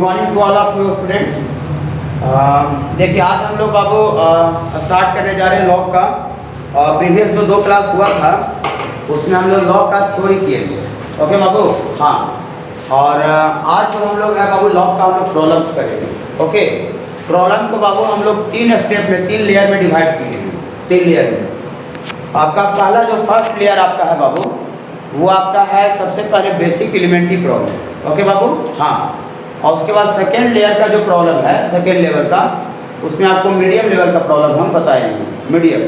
Morning to all of you students. देखिए आज हम लोग बाबू स्टार्ट करने जा रहे हैं लॉग का। प्रीवियस जो 2 क्लास हुआ था उसमें हम लोग लॉग का थ्योरी किए थे। ओके बाबू, हाँ। और आज जो हम लोग है बाबू लॉग का हम लोग प्रॉब्लम्स करेंगे। ओके, प्रॉब्लम को बाबू हम लोग 3 स्टेप में 3 लेयर में डिवाइड किए हैं। 3 लेयर में आपका पहला जो फर्स्ट लेयर आपका है बाबू वो आपका है सबसे पहले बेसिक एलिमेंट्री प्रॉब्लम। ओके बाबू, हाँ। और उसके बाद सेकेंड लेयर का जो प्रॉब्लम है सेकेंड लेवल का, उसमें आपको मीडियम लेवल का प्रॉब्लम हम बताएंगे, मीडियम।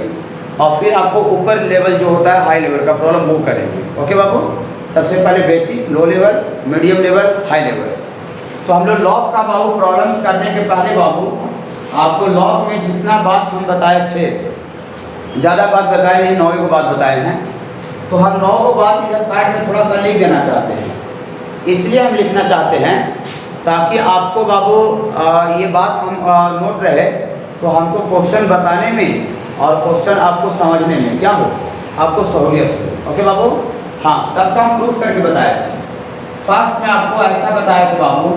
और फिर आपको ऊपर लेवल जो होता है हाई लेवल का प्रॉब्लम वो करेंगे। ओके बाबू, सबसे पहले basic, low level, medium level, high level. तो हम लोग लॉग का बाबू प्रॉब्लम करने के पहले बाबू आपको लॉग में जितना बात हम बताए थे, ज़्यादा बात बताए नहीं, 9 को बात बताए हैं, तो हम 9 को बात इधर साइड में थोड़ा सा लिख देना चाहते हैं। इसलिए हम लिखना चाहते हैं ताकि आपको बाबू ये बात हम नोट रहे, तो हमको क्वेश्चन बताने में और क्वेश्चन आपको समझने में क्या हो, आपको सहूलियत हो। ओके बाबू, हाँ। सबका हम प्रूफ करके बताए थे। फर्स्ट में आपको ऐसा बताया था बाबू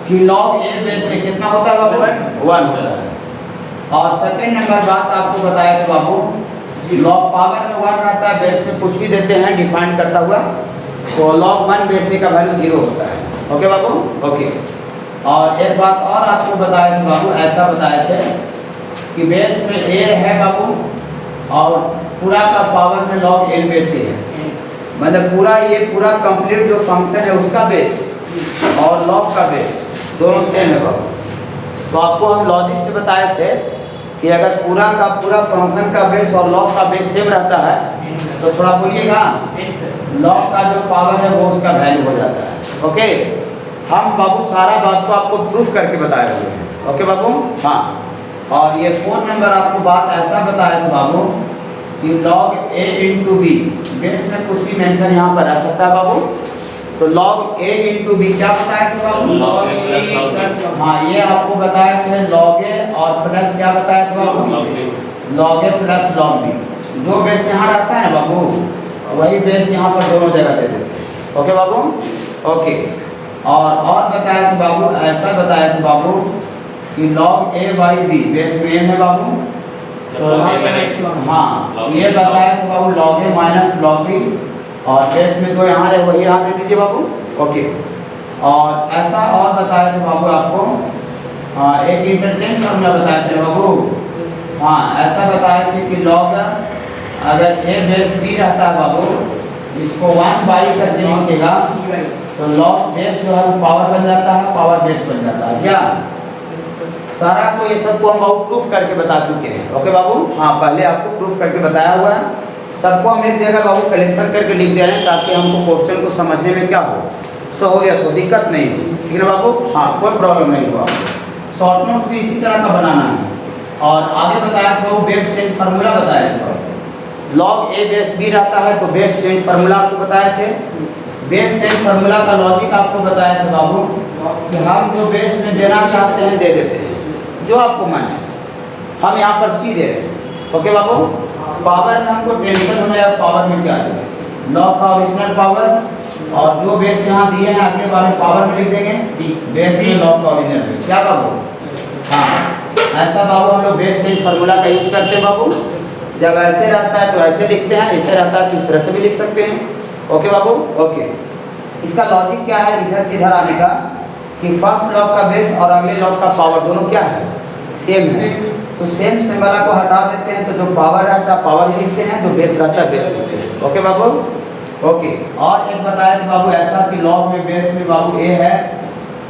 कि लॉग ए बेस से कितना होता है बाबू, 1 होता है। और सेकेंड नंबर बात आपको बताया था बाबू लॉग पावर में 1 रहता है, बेस में कुछ भी देते हैं डिफाइन करता हुआ, तो लॉग 1 बेस ए का वैल्यू 0 होता है। ओके बाबू, ओके। और एक बात और आपको बताया था बाबू, ऐसा बताए थे कि बेस में ए है बाबू और पूरा का पावर में लॉग एन बेस ए है, मतलब पूरा ये पूरा कंप्लीट जो फंक्शन है उसका बेस और लॉग का बेस दोनों सेम है बाबू। तो आपको हम लॉजिक से बताए थे कि अगर पूरा का पूरा फंक्शन का बेस और लॉग का बेस सेम रहता है तो थोड़ा बोलिएगा, लॉग का जो पावर है वो उसका वैल्यू हो जाता है। ओके, हम बाबू सारा बात को आपको प्रूफ करके बताए हुए हैं। ओके बाबू, हाँ। और ये 4 नंबर आपको बात ऐसा बताया था बाबू कि लॉग ए इंटू बी, बेस में कुछ भी मेंशन यहाँ पर आ सकता है बाबू, तो लॉग ए इंटू बी क्या बताया था बाबू, लॉग ए प्लस लॉग बी। हाँ, ये आपको बताए थे लॉग ए और प्लस क्या बताया था बाबू, लॉग ए प्लस लॉग बी। जो बेस यहाँ रहता है ना बाबू वही बेस यहाँ पर दोनों जगह दे देते हैं। ओके बाबू, ओके। और बताया था बाबू, ऐसा बताया था बाबू कि log a by b, base में है बाबू, तो हाँ ये बताया था बाबू log a minus log b, और बेस में जो यहाँ है वही यहाँ दे दीजिए बाबू। ओके, और ऐसा और बताया था बाबू आपको एक इंटरचेंज फॉर्मूला बताया था बाबू, हाँ ऐसा बताया था कि लॉग अगर ए बेस बी रहता है बाबू, इसको 1 बाई करके लिखिएगा तो लॉग बेस जो है पावर बन जाता है, पावर बेस बन जाता है। क्या सारा को ये सबको हम बाबू प्रूफ करके बता चुके हैं। ओके बाबू, हाँ पहले आपको प्रूफ करके बताया हुआ है, सबको हम एक जगह बाबू कलेक्शन करके लिख दे रहे हैं ताकि हमको क्वेश्चन को समझने में क्या हो, सहूलियत हो, दिक्कत नहीं हो। ठीक है ना बाबू, हाँ कोई प्रॉब्लम नहीं हुआ। शॉर्ट नोट्स भी इसी तरह का बनाना है। और आगे बताया था बाबू बेस चेंज फार्मूला बताया था, लॉग ए बेस बी रहता है तो बेस चेंज फार्मूला आपको बताए थे। बेस चेंज फार्मूला का लॉजिक आपको बताया था बाबू कि हम जो बेस में देना चाहते हैं दे देते हैं, जो आपको मन है। हम यहाँ पर सी दे रहे हैं। ओके बाबू, पावर में हमको टेंशन हो जाए, पावर में क्या है, लॉग का ओरिजिनल पावर, और जो बेस यहाँ दिए हैं अगले बार में पावर में लिख देंगे, बेस में लॉग का ओरिजिनल बेस। क्या बाबू, हाँ ऐसा बाबू हम लोग बेस चेंज फार्मूला का यूज करते हैं बाबू। जब ऐसे रहता है तो ऐसे लिखते हैं, ऐसे रहता है तो इस तरह से भी लिख सकते हैं। ओके बाबू, ओके। इसका लॉजिक क्या है इधर से इधर आने का कि फर्स्ट लॉग का बेस और अगले लॉग का पावर दोनों क्या है, सेम है, तो सेम सिंबल को हटा देते हैं, तो जो पावर रहता है पावर लिखते हैं, जो बेस रहता है बेस लिखते हैं। ओके बाबू, ओके। और एक बताया था बाबू ऐसा कि लॉग में बेस में बाबू ए है,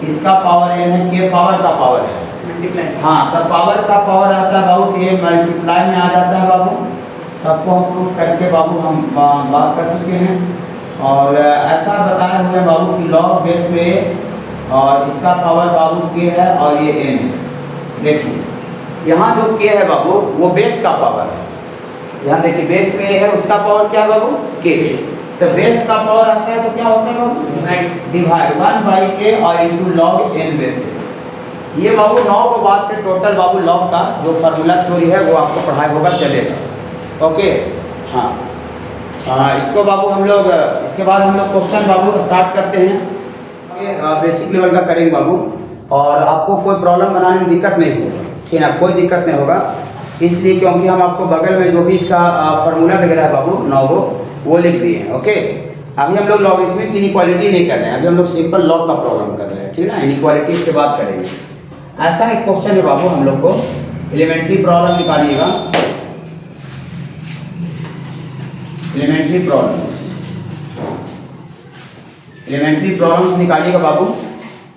इसका पावर एन है, के पावर का पावर है, हाँ तो पावर का पावर रहता है बाबू, ये मल्टीप्लाई में आ जाता है बाबू। सबको हम प्रूफ करके बाबू हम बात कर चुके हैं। और ऐसा बताए हुए बाबू कि लॉग बेस में और इसका पावर बाबू के है और ये एन है। देखिए यहाँ जो के है बाबू वो बेस का पावर है, यहाँ देखिए बेस में है, उसका पावर क्या है बाबू, के। तो बेस का पावर आता है तो क्या होता है बाबू, डिवाइड 1 बाई के और इंटू लॉग एन बेस। ये बाबू 9 को बाद से टोटल बाबू लॉग का जो फार्मूला थ्योरी है वो आपको पढ़ाई होगा, चलेगा। ओके, हाँ। इसको बाबू हम लोग इसके बाद हम लोग क्वेश्चन बाबू स्टार्ट करते हैं। बेसिक लेवल का करेंगे बाबू, और आपको कोई प्रॉब्लम बनाने में दिक्कत नहीं होगा, ठीक है ना, कोई दिक्कत नहीं होगा। इसलिए क्योंकि हम आपको बगल में जो भी इसका फार्मूला वगैरह है बाबू 9 वो लिख दिए हैं। ओके, अभी हम लोग लॉगरिथमिक इनइक्वालिटी नहीं कर रहे हैं, अभी हम लोग सिंपल लॉग का प्रॉब्लम कर रहे हैं, ठीक है ना। इनइक्वालिटी के बाद करेंगे। ऐसा एक क्वेश्चन है बाबू, हम लोग को एलिमेंट्री प्रॉब्लम निकालिएगा, एलिमेंट्री प्रॉब्लम निकालिएगा बाबू।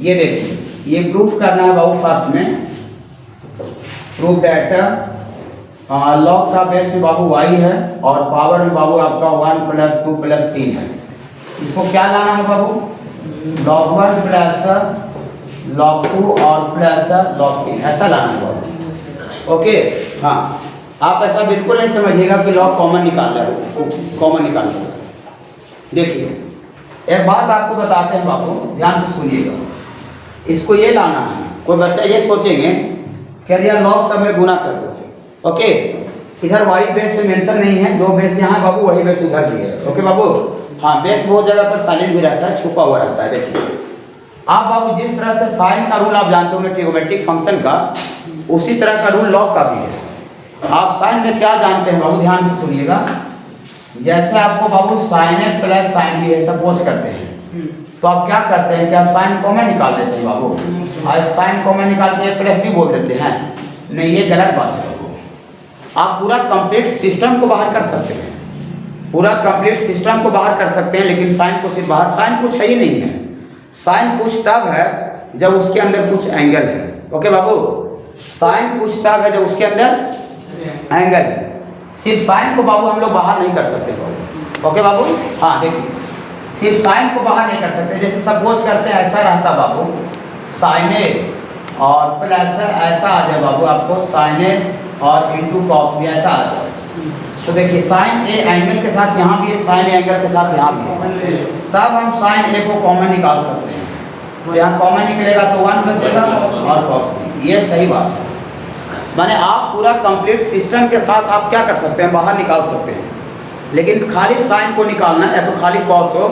ये देखिए, ये प्रूफ करना है बाबू। फर्स्ट में प्रूफ दैट लॉग का बेस में बाबू y है और पावर में बाबू आपका 1 + 2 + 3 है। इसको क्या लाना है बाबू, log 1 + log 2 और प्लस log 3, ऐसा लाना है बाबू। ओके, हाँ, आप ऐसा बिल्कुल नहीं समझिएगा कि लॉग कॉमन निकालना है, कॉमन निकालना है। देखिए, एक बात आपको बताते हैं बाबू, ध्यान से सुनिएगा। इसको ये लाना है, कोई बच्चा ये सोचेंगे कि यार लॉग सब में गुना कर दो। ओके, इधर वाई बेस में मेंशन नहीं है, जो बेस यहाँ बाबू वही बेस उधर भी है। ओके बाबू, हाँ, बेस बहुत जगह पर साइलेंट भी रहता है, छुपा हुआ रहता है। देखिए आप बाबू, जिस तरह से साइन का रूल आप जानते होंगे ट्रिगोमेट्रिक फंक्शन का, उसी तरह का रूल लॉग का भी है। आप साइन में क्या जानते हैं बाबू, ध्यान से सुनिएगा। जैसे आपको बाबू साइन ए प्लस साइन बी है सपोज करते हैं, तो आप क्या करते हैं, क्या साइन कॉमन निकाल देते हैं बाबू, और साइन कॉमन निकाल के प्लस भी बोल देते हैं? नहीं, ये गलत बात है बाबू। आप पूरा कंप्लीट सिस्टम को बाहर कर सकते हैं, पूरा कंप्लीट सिस्टम को बाहर कर सकते हैं, लेकिन साइन को सिर्फ बाहर, साइन कुछ है ही नहीं है। साइन कुछ तब है जब उसके अंदर कुछ एंगल है। ओके बाबू, साइन कुछ तब है जब उसके अंदर एंगल है। सिर्फ साइन को बाबू हम लोग बाहर नहीं कर सकते बाबू। ओके बाबू, हाँ देखिए, सिर्फ साइन को बाहर नहीं कर सकते। जैसे सपोज करते हैं ऐसा रहता बाबू, साइन ए और प्लस ऐसा आ जाए बाबू आपको, साइन ए और इंटू कॉस भी ऐसा आ जाए। तो देखिए, साइन ए एंगल के साथ यहाँ भी है, साइन ए एंगल के साथ यहाँ भी है, तब हम साइन ए को कॉमन निकाल सकते हैं। तो यहाँ कॉमन निकलेगा तो 1 बचेगा और कॉस भी, ये सही बात है। माने आप पूरा कंप्लीट सिस्टम के साथ आप क्या कर सकते हैं, बाहर निकाल सकते हैं, लेकिन खाली साइन को निकालना या तो खाली कॉस हो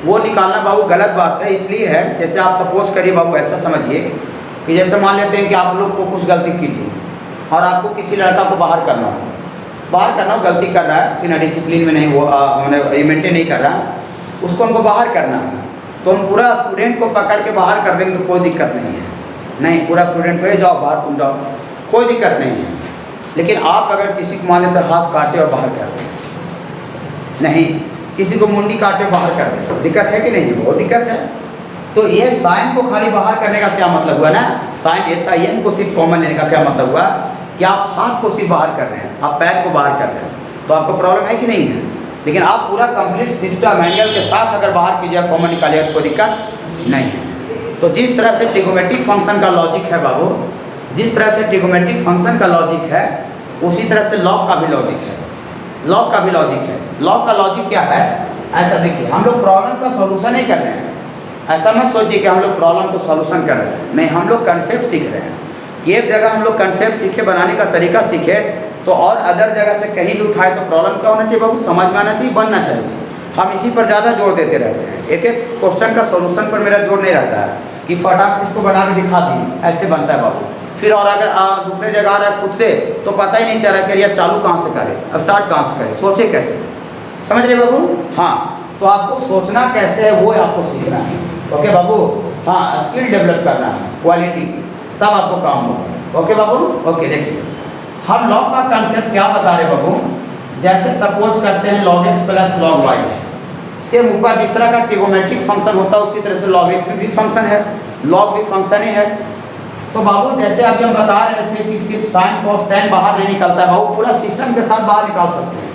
वो निकालना बाबू गलत बात है। इसलिए है, जैसे आप सपोज करिए बाबू, ऐसा समझिए कि जैसे मान लेते हैं कि आप लोग को कुछ गलती कीजिए और आपको किसी लड़का को बाहर करना हो, गलती कर रहा है, फिर डिसिप्लिन में नहीं, वो मैंने मेंटेन नहीं कर रहा, उसको हमको बाहर करना है, तो हम पूरा स्टूडेंट को पकड़ के बाहर कर देंगे तो कोई दिक्कत नहीं है। नहीं, पूरा स्टूडेंट को जाओ बाहर, तुम जाओ, कोई दिक्कत नहीं है। लेकिन आप अगर किसी को मान लेते हाथ काटे और बाहर कर दें, नहीं, किसी को मुंडी काटे बाहर कर दें, दिक्कत है कि नहीं? बहुत दिक्कत है। तो ये साइन को खाली बाहर करने का क्या मतलब हुआ ना, साइन SIN को सिर्फ कॉमन लेने का क्या मतलब हुआ कि आप हाथ को सिर्फ बाहर कर रहे हैं, आप पैर को बाहर कर रहे हैं, तो आपको प्रॉब्लम है कि नहीं है? लेकिन आप पूरा कंप्लीट सिस्टम एंगल के साथ अगर बाहर कीजिए, कॉमन निकालिए, तो कोई दिक्कत नहीं है। तो जिस तरह से ट्रिगोमेट्रिक फंक्शन का लॉजिक है बाबू, जिस तरह से ट्रिगोमेट्रिक फंक्शन का लॉजिक है, उसी तरह से लॉग का भी लॉजिक है, लॉग का भी लॉजिक है। लॉग का लॉजिक क्या है, ऐसा देखिए, हम लोग प्रॉब्लम का सॉल्यूशन नहीं कर रहे हैं, ऐसा मत सोचिए कि हम लोग प्रॉब्लम को सॉल्यूशन कर रहे हैं, नहीं, हम लोग कंसेप्ट सीख रहे हैं। एक जगह हम लोग कंसेप्ट सीखे, बनाने का तरीका सीखे, तो और अदर जगह से कहीं भी उठाए तो प्रॉब्लम क्या होना चाहिए बाबू, समझ में आना चाहिए, बनना चाहिए। हम इसी पर ज़्यादा जोर देते रहते हैं, एक एक क्वेश्चन का सॉल्यूशन पर मेरा जोर नहीं रहता है कि फटाक से इसको बना के दिखा दी, ऐसे बनता है बाबू। फिर और अगर दूसरे जगह आ रहा है खुद से, तो पता ही नहीं चल रहा कि यार चालू कहाँ से करे, स्टार्ट कहाँ से करे, सोचे कैसे, समझ रहे बाबू? हाँ, तो आपको सोचना कैसे है वो आपको सीखना है। ओके बाबू, हाँ, स्किल डेवलप करना है, क्वालिटी, तब आपको काम होगा। ओके बाबू, ओके। देखिए, हम लॉग का कंसेप्ट क्या बता रहे बाबू, जैसे सपोज करते हैं log x + log y है, सेम ऊपर जिस तरह का ट्रिगोमेट्रिक फंक्शन होता है उसी तरह से लॉगरिथमिक भी फंक्शन है, लॉग भी फंक्शन ही है। तो बाबू जैसे अभी हम बता रहे थे कि सिर्फ साइन cos tan बाहर नहीं निकलता है बाबू, पूरा सिस्टम के साथ बाहर निकाल सकते हैं,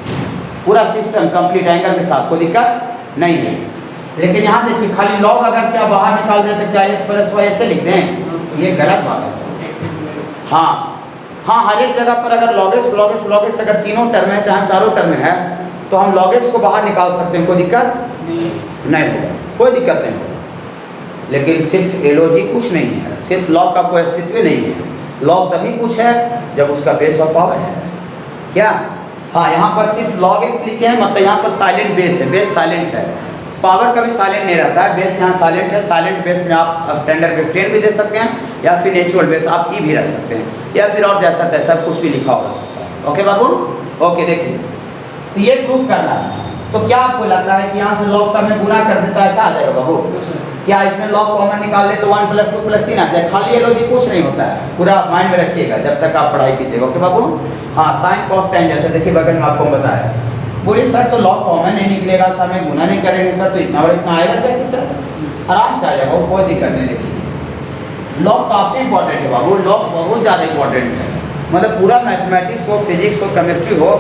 पूरा सिस्टम कंप्लीट एंगल के साथ, कोई दिक्कत नहीं है। लेकिन यहाँ देखिए, खाली लॉग अगर क्या बाहर निकाल दें तो क्या x + y ऐसे लिख दें, ये गलत बात है। हाँ हाँ, हर एक जगह पर अगर log x अगर तीनों टर्म है, चाहे चारों टर्म है, तो हम log x को बाहर निकाल सकते हैं, कोई दिक्कत नहीं होगा, कोई दिक्कत नहीं होगा। लेकिन सिर्फ एलॉजी कुछ नहीं है, सिर्फ लॉग का कोई अस्तित्व नहीं है। लॉग तभी कुछ है जब उसका बेस ऑफ पावर है, क्या? हाँ, यहाँ पर सिर्फ log x लिखे हैं, मतलब यहाँ पर साइलेंट बेस है, बेस साइलेंट है, पावर कभी साइलेंट नहीं रहता है, बेस यहाँ साइलेंट है। साइलेंट बेस में आप स्टैंडर्ड बेस 10 भी दे सकते हैं या फिर नेचुरल बेस आप ई भी रख सकते हैं या फिर और जैसा तैसा कुछ भी लिखा हो सकता है। ओके बाबू, ओके देखिए, तो ये प्रूफ करना है। तो क्या आपको लगता है कि यहाँ से लॉग सब में गुना कर देता है, ऐसा आ जाएगा बाबू? क्या इसमें लॉग कॉमन निकाल ले तो 1 + 2 + 3 आ जाए? खाली ये लॉजिक कुछ नहीं होता है, पूरा माइंड में रखिएगा जब तक आप पढ़ाई कीजिएगा। ओके बाबू, हाँ साइन कॉस टेन जैसे देखिए बगल में आपको बताया। बोलिए सर तो लॉग कॉमन नहीं निकलेगा, सब में गुना नहीं करेंगे सर, तो इतना और इतना आएगा कैसे सर? आराम से आ जाएगा, कोई दिक्कत नहीं। देखिए लॉग काफ़ी इंपॉर्टेंट है बाबू, लॉग बहुत ज़्यादा इंपॉर्टेंट है। मतलब पूरा मैथमेटिक्स हो, फिजिक्स हो, केमिस्ट्री हो,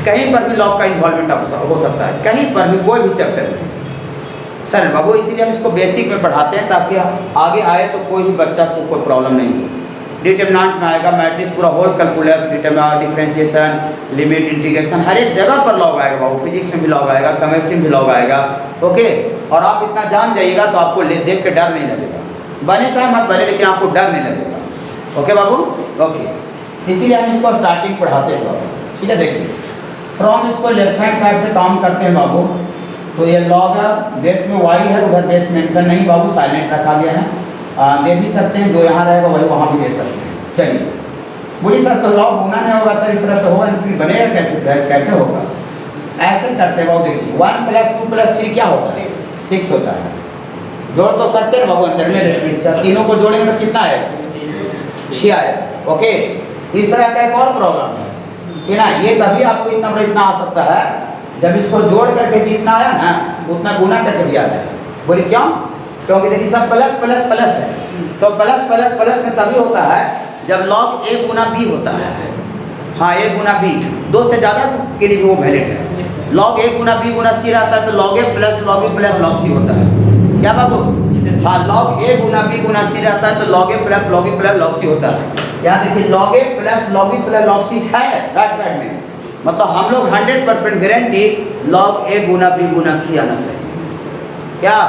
कहीं पर भी लॉग का इन्वॉल्वमेंट हो सकता है, कहीं पर भी कोई भी चैप्टर में। सर बाबू इसीलिए हम इसको बेसिक में पढ़ाते हैं ताकि आगे आए तो कोई भी बच्चा को कोई प्रॉब्लम नहीं हो। डिटरमिनेंट में आएगा, मैट्रिक्स पूरा whole calculus, differentiation, limit, integration, हर एक जगह पर लॉग आएगा बाबू। फिजिक्स में भी लॉग आएगा, केमिस्ट्री में भी लॉग आएगा। ओके, और आप इतना जान जाइएगा तो आपको देख के डर नहीं लगेगा, बने चाहे मत बने लेकिन आपको डर नहीं लगेगा। ओके बाबू, ओके, इसीलिए हम इसको स्टार्टिंग पढ़ाते हैं बाबू। ठीक है, देखिए फ्रॉम इसको लेफ्ट हैंड साइड से काम करते हैं बाबू। तो ये लॉग बेस में y है, उधर बेस मेंशन नहीं बाबू, साइलेंट रखा गया है। दे भी सकते हैं, जो यहाँ रहेगा वही वहाँ भी दे सकते हैं। चलिए बोलिए सर तो लॉग होना नहीं होगा सर, इस तरह से होगा नहीं, फिर बनेगा कैसे सर, कैसे होगा? ऐसे करते हैं बाबू। देखिए 1 + 2 + 3 क्या होगा? 6 होता है। जोड़ तो सकते हैं बाबू, अंदर में देखिए तीनों को जोड़ेंगे तो कितना आएगा? 6 आएगा। ओके, इस तरह का एक और प्रॉब्लम है कि ना, ये तभी आपको इतना बड़ा इतना आ सकता है जब इसको जोड़ करके जितना आया ना उतना गुना करके भी आ जाए। बोलिए क्यों? क्योंकि देखिए सब प्लस प्लस प्लस है, तो प्लस प्लस प्लस में तभी होता है जब लॉग a गुना b होता है। हाँ, a गुना b, 2 से ज़्यादा के लिए भी वो वैलिड है। Log a Guna b Guna c रहता है तो log a + log b + log c होता है। क्या बाबू? हाँ, log a Guna b Guna c रहता है तो log a + log b + log c होता है। यहाँ देखिए log a + log b + log c है राइट साइड में, मतलब हम लोग 100% guarantee log a Guna b Guna c आना चाहिए। क्या?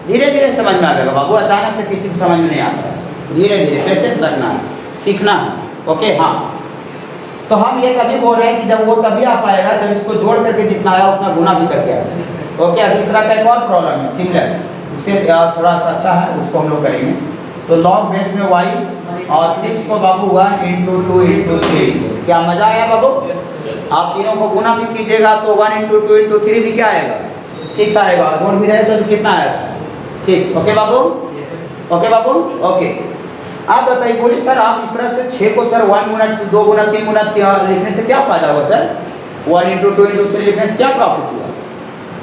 धीरे धीरे समझ में आ जाएगा बाबू, अचानक से किसी को समझ में नहीं आता है। धीरे धीरे पेशेंस रखना है, सीखना है। ओके, हाँ, तो हम ये तभी बोल रहे हैं कि जब वो तभी आ पाएगा जब इसको जोड़ करके जितना आया उतना गुना भी करके आ जाए। ओके, अब इस तरह का एक और प्रॉब्लम है सिमिलर, उससे थोड़ा सा अच्छा है, उसको हम लोग करेंगे। तो लॉग बेस में y और 6 को बाबू 1 × 2 × 3। क्या मजा आया बाबू? आप तीनों को गुना भी कीजिएगा तो 1 × 2 × 3 भी क्या आएगा? 6 आएगा। जोड़ भी रहे तो कितना आएगा? 6। ओके बाबू, ओके बाबू, ओके। आप बताइए, बोलिए सर आप इस तरह से 6 को सर 1 गुना 2 गुना 3 गुना लिखने से क्या फायदा हुआ सर? 1 × 2 × 3 लिखने से क्या प्रॉफिट हुआ?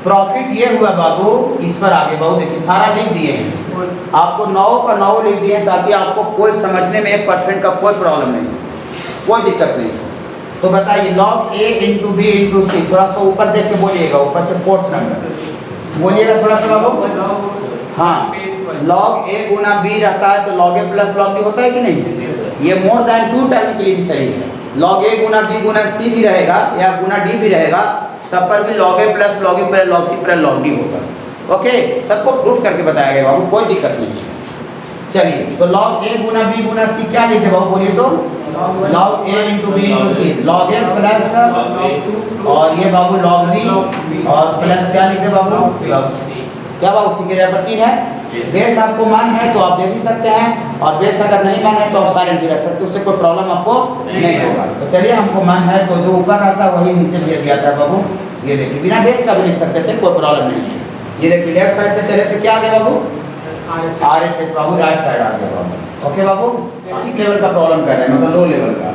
प्रॉफिट ये हुआ बाबू, इस पर आगे बाबू देखिए सारा लिख दिए हैं आपको, 9 का 9 लिख दिए ताकि आपको कोई समझने में 1% का कोई प्रॉब्लम नहीं, कोई दिक्कत नहीं। तो बताइए log a × b × c, थोड़ा सा ऊपर देख के बोलिएगा, ऊपर से 4th नंबर बोलिएगा थोड़ा सा बाबू। हाँ, log a गुना b रहता है तो log a + log b होता है कि नहीं? ये मोर देन 2 टर्म के लिए भी सही है। log a Guna b Guna c भी रहेगा या गुना d भी रहेगा, तब पर भी log a + log b + log c + log d होगा। ओके, सबको प्रूफ करके बताया गया बाबू, कोई दिक्कत नहीं है। चलिए, तो log a Guna b Guna c क्या लिखते बाबू? बोलिए तो log a × b × c, log a plus और ये बाबू log b और प्लस क्या लिखते बाबू? log c। क्या बाबू सी के जगह पर 3 है। बेस आपको मान है तो आप दे भी सकते हैं, और बेस अगर नहीं मान है तो आप साइलेंट भी रख सकते हैं, उससे कोई प्रॉब्लम आपको नहीं होगा। तो चलिए, हमको मान है तो जो ऊपर रहता है वही नीचे भेज दिया था बाबू। ये देखिए बिना बेस का भी लिख सकते थे, कोई प्रॉब्लम नहीं है। ये देखिए लेफ्ट साइड से चले तो क्या आ गया बाबू? RHS बाबू, राइट साइड आ गया बाबू। ओके बाबू, बेसिक लेवल का प्रॉब्लम कर रहे हैं, मतलब लो लेवल का।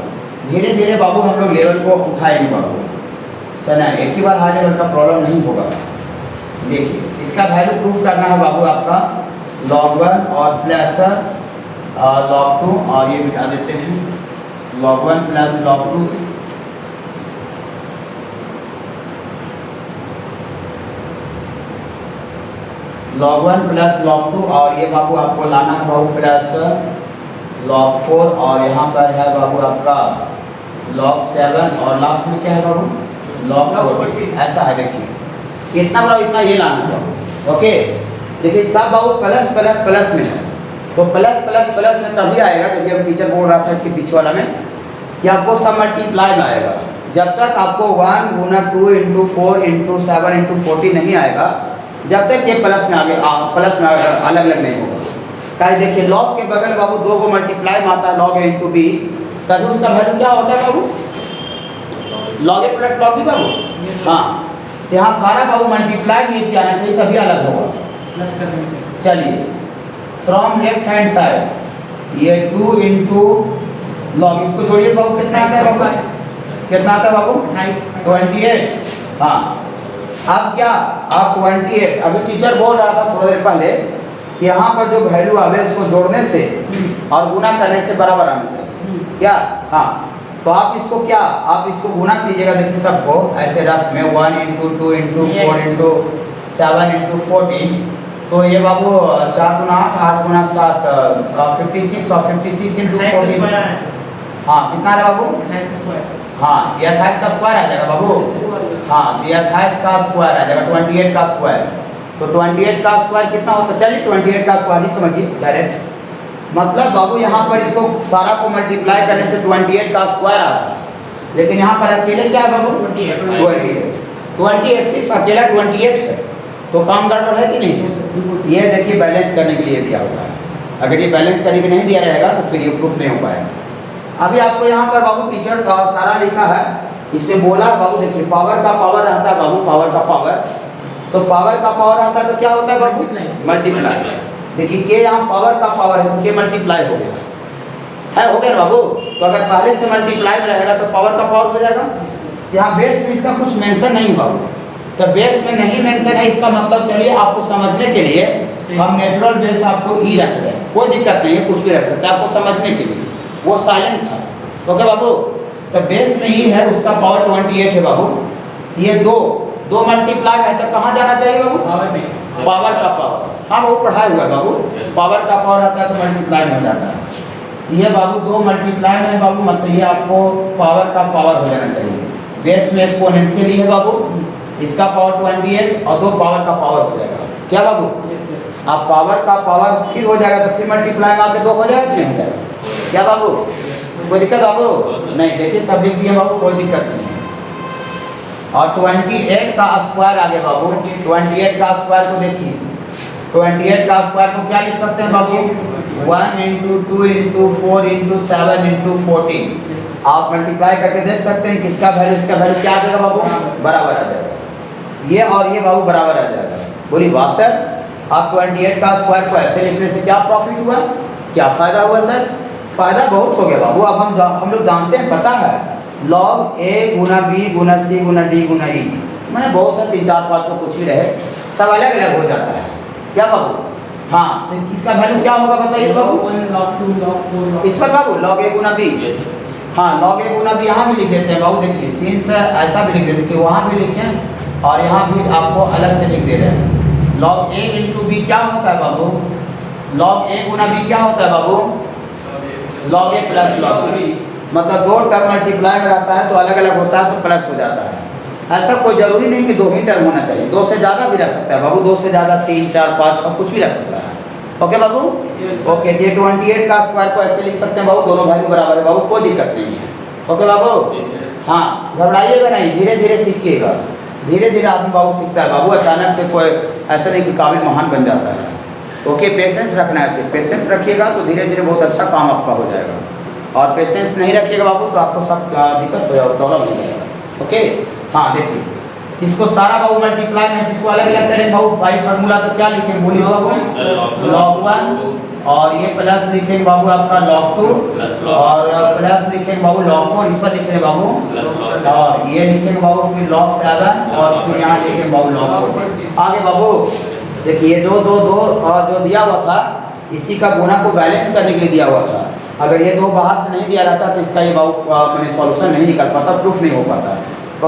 धीरे धीरे बाबू हम लोग लेवल को उठाएंगे बाबू, सर ना एक ही बार हाई लेवल का प्रॉब्लम नहीं होगा। देखिए इसका वैल्यू प्रूफ करना है बाबू आपका log 1 और प्लस log 2, और ये बिठा देते हैं log 1 + log 2 log 1 + log 2, और ये बाबू आपको लाना है बाबू प्लस log 4, और यहाँ पर है बाबू आपका log 7, और लास्ट में क्या है बाबू? log 4। ऐसा है, देखिए इतना बड़ा इतना ये लाना बाबू। ओके, देखिए सब बाबू प्लस प्लस प्लस में है, तो प्लस प्लस प्लस में तभी आएगा क्योंकि अब टीचर बोल रहा था इसके पीछे वाला में कि आपको सब मल्टीप्लाई में आएगा। जब तक आपको 1 × 2 × 4 × 7 × 40 नहीं आएगा जब तक ये प्लस में अलग अलग नहीं होगा। कहीं देखिए लॉग के बगल बाबू दो को मल्टीप्लाई में आता है लॉग ए इंटू बी, तभी उसका वैल्यू क्या होता है बाबू? लॉग ए प्लस लॉग बी बाबू। हाँ, तो यहाँ सारा बाबू मल्टीप्लाई में नीचे आना चाहिए तभी अलग होगा। प्लस करने से चलिए फ्रॉम लेफ्ट हैंड साइड ये 2 इंटू लॉग, इसको जोड़िए बाबू, कितना आता है बाबू? कितना आता है बाबू? 28। हाँ, अब क्या आप 28, अभी टीचर बोल रहा था थोड़ी देर पहले कि यहाँ पर जो वैल्यू आवे उसको जोड़ने से और गुना करने से बराबर आना चाहिए क्या? हाँ, तो आप इसको क्या, आप इसको गुना कीजिएगा। देखिए सबको ऐसे रफ में 1 इंटू 2 इंटू 4 इंटू 7 इंटू 14, तो ये बाबू 4 गुना 8, 8 गुना 7, 56 और 56 इंटू 14। हाँ, कितना है बाबू? 28 का स्क्वायर। हाँ, ये 28 का स्क्वायर आ जाएगा बाबू। हाँ, तो ये 28 का स्क्वायर आ जाएगा, 28 का स्क्वायर। तो 28 का स्क्वायर कितना होता है? चलिए 28 का स्क्वायर ही समझिए डायरेक्ट। मतलब बाबू यहाँ पर इसको सारा को मल्टीप्लाई करने से 28 का स्क्वायर आ रहा है, लेकिन यहाँ पर अकेले क्या है बाबू? 28 सिर्फ अकेला 28 है, तो काम गड़बड़ है कि नहीं? ये देखिए बैलेंस करने के लिए दिया हुआ है, अगर ये बैलेंस करने के नहीं दिया रहेगा तो फिर ये प्रूफ नहीं हो पाएगा। अभी आपको यहाँ पर बाबू टीचर का सारा लिखा है, इसमें बोला बाबू देखिए पावर का पावर रहता है बाबू, पावर का पावर, तो पावर का पावर रहता है तो क्या होता है बाबू? मल्टीप्लाई। देखिए के यहाँ पावर का पावर है तो के मल्टीप्लाई हो गया है, हो गया ना बाबू? तो अगर पहले से मल्टीप्लाई में रहेगा तो पावर का पावर हो जाएगा। यहाँ बेस में इसका कुछ मेंशन नहीं बाबू, तो बेस में नहीं मेंशन है, इसका मतलब चलिए आपको समझने के लिए हम नेचुरल बेस आपको ई रख रहे हैं, कोई दिक्कत नहीं है, कुछ भी रख सकते हैं आपको समझने के लिए, वो साइलेंट था। ओके बाबू, तो बेस में ही है, उसका पावर 28 है बाबू। ये दो मल्टीप्लाई है तो कहाँ जाना चाहिए बाबू? पावर में, पावर का पावर। हाँ वो पढ़ाया हुआ है बाबू, पावर का पावर आता है तो मल्टीप्लाई में हो जाता है। ये बाबू 2 मल्टीप्लाई में है बाबू, मतलब ये आपको पावर का पावर हो जाना चाहिए। बेस में एक्सपोनेंशियल है बाबू, इसका पावर 28 और 2 पावर का पावर हो जाएगा क्या बाबू? अब पावर का पावर फिर हो जाएगा तो फिर मल्टीप्लाई में आके 2 हो जाएगा कि नहीं हो जाएगा क्या बाबू? कोई दिक्कत बाबू? नहीं, देखिए सब लिख दिए बाबू, कोई दिक्कत नहीं है। और 28 का स्क्वायर आ गया बाबू, 28 का स्क्वायर को देखिए, 28 का स्क्वायर को क्या लिख सकते हैं बाबू? 1 इंटू 2 इंटू 4 इंटू 7 इंटू 14। आप मल्टीप्लाई करके देख सकते हैं किसका वैल्यू इसका वैल्यू क्या आ जाएगा बाबू? बराबर आ जाएगा। ये और ये बाबू बराबर आ जाएगा। बोली वाह सर, आप 28 का स्क्वायर को ऐसे लिखने से क्या प्रॉफिट हुआ, क्या फ़ायदा हुआ सर? फ़ायदा बहुत हो गया बाबू। अब हम लोग जानते हैं, पता है लॉग ए गुना बी गुना सी गुना डी गुना ई, मैंने बहुत से 3 4 5 को कुछ ही रहे, सब अलग अलग हो जाता है क्या बाबू? हाँ, तो इसका वैल्यू क्या होगा बताइए बाबू? log 2 log 4 इस पर बाबू लॉग ए गुना बी, हाँ लॉग ए गुना बी यहाँ भी लिख देते हैं बाबू। देखिए सीन से ऐसा भी लिख देते कि वहाँ भी लिखें और यहाँ भी आपको अलग से लिख दे रहे हैं। लॉग ए इंटू बी क्या होता है बाबू? लॉग ए गुना बी क्या होता है बाबू? लॉग ए प्लस लॉग बी, मतलब 2 टर्म मल्टीप्लाई में रहता है तो अलग अलग होता है तो प्लस हो जाता है। ऐसा कोई जरूरी नहीं कि 2 ही टर्म होना चाहिए, 2 से ज़्यादा भी रह सकता है बाबू, 2 से ज़्यादा 3 4 5 6 कुछ भी रह सकता है। ओके बाबू? ओके, ये 28 का स्क्वायर को ऐसे लिख सकते हैं बाबू, दोनों वैल्यू बराबर है बाबू, कोई दिक्कत नहीं है। ओके बाबू? हाँ, घबराइएगा नहीं, धीरे धीरे सीखिएगा, धीरे धीरे आदमी बाबू सीखता है बाबू, अचानक से कोई ऐसा नहीं कि काबिल महान बन जाता है। ओके, पेशेंस रखना है, सिर्फ पेशेंस रखिएगा तो धीरे धीरे बहुत अच्छा काम आपका हो जाएगा, और पेशेंस नहीं रखिएगा बाबू तो आपको सब दिक्कत हो जाएगा, प्रॉब्लम हो जाएगा। ओके, हाँ देखिए इसको सारा बाबू मल्टीप्लाई में जिसको अलग अलग करें बाबू, बाई फार्मूला तो क्या लिखेंगे बोलिए बाबू? log 1, और ये प्लस लिखेंगे बाबू आपका log 2, और प्लस लिखेंगे बाबू log 4, इस पर लिख रहे बाबू, और ये लिखेंगे बाबू फिर log 7, और फिर यहाँ लिखेंगे बाबू log 4। आगे बाबू देखिए जो जो दिया हुआ था इसी का गुना को बैलेंस करने के लिए दिया हुआ था। अगर ये 2 बाहर से नहीं दिया रहता तो इसका ये बाबू मैंने सॉल्यूशन नहीं निकल पाता, प्रूफ नहीं हो पाता।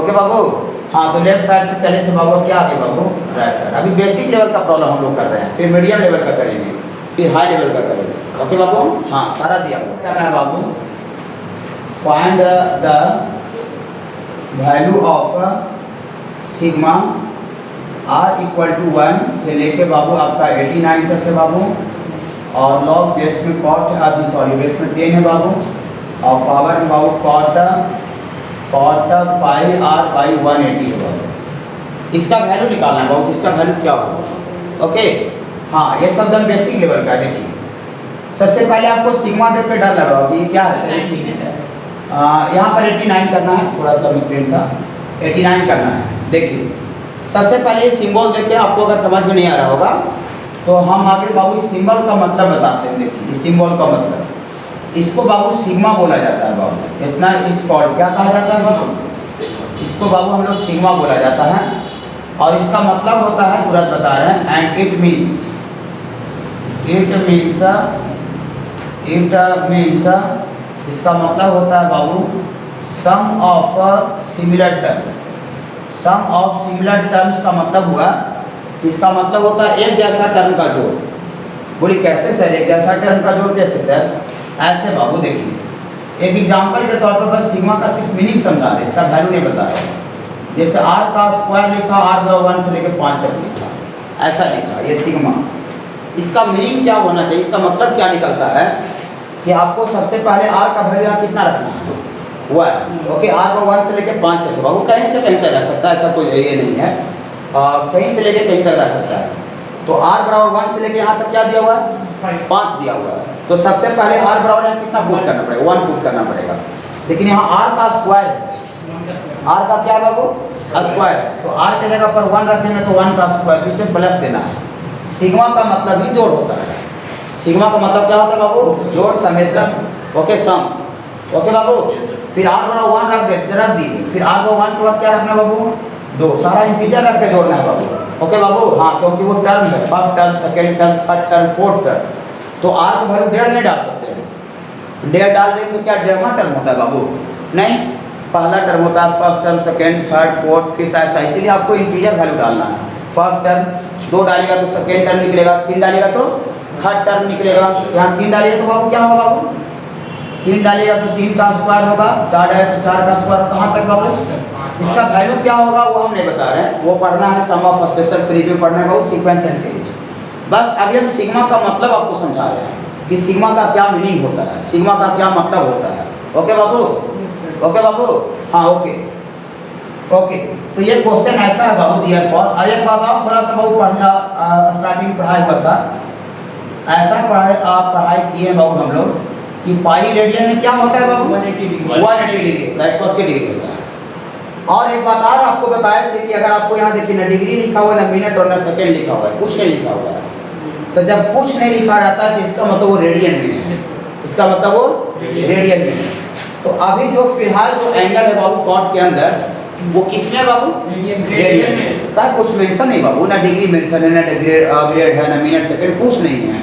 ओके बाबू? हाँ, तो लेफ्ट साइड से चले थे बाबू, क्या आगे बाबू? Right side. अभी बेसिक लेवल का प्रॉब्लम हम लोग कर रहे हैं, फिर मीडियम लेवल का करेंगे, फिर हाई लेवल का करेंगे। ओके बाबू? हाँ, सारा दिया हुआ क्या है बाबू? Find the value of sigma r equal to 1 से लेके बाबू आपका 89 तक है बाबू, और लॉग बेस में कॉट बेस में 10 है बाबू, और पावर में बाबू कॉट पाई r बाई 180 है बाबू। इसका वैल्यू निकालना है बाबू, इसका वैल्यू क्या होगा। ओके हाँ, ये सब एकदम बेसिक लेवल का है। देखिए सबसे पहले आपको सिग्मा देख के डर लग रहा होगा, ये क्या है यहाँ पर 89 करना है, थोड़ा सा मिस्टेक था, 89 करना है। देखिए सबसे पहले सिंबल देखते हैं, आपको अगर समझ में नहीं आ रहा होगा तो हम आगे बाबू इस सिंबल का मतलब बताते हैं। देखिए इस सिंबल का मतलब, इसको बाबू सिग्मा बोला जाता है बाबू, इतना इस कॉर्ड क्या कहा जाता है बाबू, इसको बाबू हम लोग सिग्मा बोला जाता है। और इसका मतलब होता है, तुरंत बता रहे हैं, एंड इट मीन्स इसका मतलब होता है बाबू sum of similar term. Sum of similar terms का मतलब हुआ, इसका मतलब होता है एक जैसा टर्म का जोड़। बोली कैसे सर, एक जैसा टर्म का जोड़ कैसे सर? ऐसे बाबू देखिए एक एग्जांपल के तौर पर बस सिग्मा का सिर्फ मीनिंग समझा रहे, इसका वैल्यू नहीं बता रहे। जैसे r का स्क्वायर लिखा, r 1 से लेकर 5 तक लिखा, ऐसा लिखा, ये सिग्मा। इसका मीनिंग क्या होना चाहिए, इसका मतलब क्या निकलता है कि आपको सबसे पहले r का वैल्यू यहाँ कितना रखना है, 1। ओके, r को 1 से लेकर 5 तक, बाबू कहीं से कहीं तक रह सकता है, ऐसा कोई ये नहीं है, कहीं से लेकर कहीं तक रह सकता है। तो r बराबर 1 से लेकर यहाँ तक क्या दिया हुआ है, 5 दिया हुआ है। तो सबसे पहले r बराबर यहाँ कितना पुट करना पड़ेगा, 1 पुट करना पड़ेगा। लेकिन यहाँ r का स्क्वायर है, r का क्या है बाबू, स्क्वायर है, तो r के जगह पर 1 रखेंगे तो 1 का स्क्वायर पीछे प्लस देना है। सिग्मा का मतलब ही जोड़ होता है। सिग्मा का मतलब क्या होता है बाबू, जोड़, समेशन। ओके सम, ओके बाबू। फिर r बराबर 1 रख दीजिए, फिर r को 1 के बाद क्या रखना है बाबू, 2, सारा इंटीजर रख के जोड़ना है बाबू। ओके बाबू हाँ, क्योंकि वो टर्म है, first term, second term, third term, fourth term, तो r को वैल्यू 1.5 नहीं डाल सकते हैं। 1.5 डाल देंगे तो क्या 1.5वां टर्म होता है बाबू, नहीं, पहला टर्म होता है, first term, second, third, fourth, fifth, ऐसा। इसीलिए आपको इंटीजर वैल्यू डालना है। फर्स्ट टर्म 2 डालेगा तो सेकेंड टर्म निकलेगा, 3 डालेगा तो थर्ड टर्म निकलेगा, यहाँ 3 डालिए तो बाबू क्या होगा बाबू, 3 डालिएगा तो 3 का स्क्वायर होगा, 4 डाले तो 4 का स्क्वायर, कहाँ तक बाबू। इसका वैल्यू क्या होगा वो हम नहीं बता रहे हैं, वो पढ़ना है सम ऑफ स्पेशल सीरीज में पढ़ना है बाबू, सीक्वेंस एंड सीरीज। बस अभी हम सिग्मा का मतलब आपको समझा रहे हैं कि सिग्मा का क्या मीनिंग होता है, सिग्मा का क्या मतलब होता है। ओके बाबू, ओके बाबू हाँ, ओके ओके। तो ये क्वेश्चन ऐसा है बाबू, डियर फॉर। अब एक बात आप थोड़ा सा बाबू पढ़ना, स्टार्टिंग पढ़ाई हुआ था, ऐसा पढ़ाई किए हैं बाबू हम लोग कि पाई रेडियन में क्या होता है बाबू, 180 डिग्री, 180 डिग्री होता है। और एक बात और आपको बताए थे कि अगर आपको यहाँ देखिए ना डिग्री लिखा हुआ है, ना मिनट और ना सेकेंड लिखा हुआ है, कुछ नहीं लिखा हुआ है, तो जब कुछ नहीं लिखा रहता है तो इसका मतलब वो रेडियन में है, इसका मतलब वो रेडियन में है। तो अभी जो फिलहाल जो एंगल है बाबू कॉर्ड के अंदर, वो किसमें बाबू, रेडियन में। सर कुछ मेंशन नहीं बाबू, ना डिग्री मेंशन है, ना ग्रेड है, ना मिनट सेकेंड, कुछ नहीं है।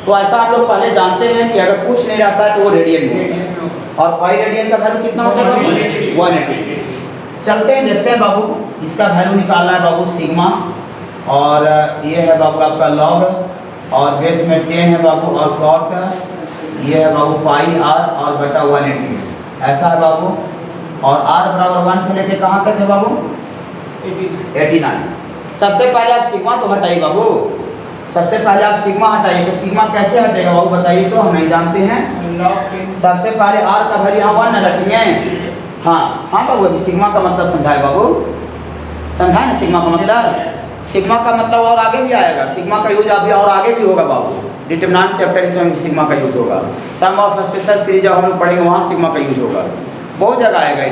तो ऐसा हम लोग पहले जानते हैं कि अगर कुछ नहीं रहता है तो वो रेडियन में होता है। और पाई रेडियन का वैल्यू कितना होता है बाबू, 180। चलते हैं देखते हैं बाबू, इसका वैल्यू निकालना है बाबू सिग्मा, और ये है बाबू आपका लॉग, और बेस में 10 है बाबू, और कॉट ये है बाबू पाई r और बटा 180 है, ऐसा है बाबू। और r बराबर 1 से लेके कहाँ तक है बाबू, 89। सबसे पहले आप सिग्मा तो हटाइए बाबू, सबसे पहले आप सिग्मा हटाइए। तो सिग्मा कैसे हटेगा बाबू बताइए, तो हम नहीं जानते हैं। सबसे पहले r का वैल्यू यहाँ 1 न रखेंगे, हाँ हाँ बाबू, अभी सिग्मा का मतलब समझाए बाबू, समझाए ना सिग्मा का मतलब। सिग्मा का मतलब और आगे भी आएगा, सिग्मा का यूज अभी और आगे भी होगा बाबू, डिटरमिनेंट चैप्टर इसमें सिग्मा का यूज होगा। सम ऑफ स्पेशल सीरीज जब हम लोग पढ़ेंगे वहाँ सिग्मा का यूज होगा, बहुत जगह आएगा।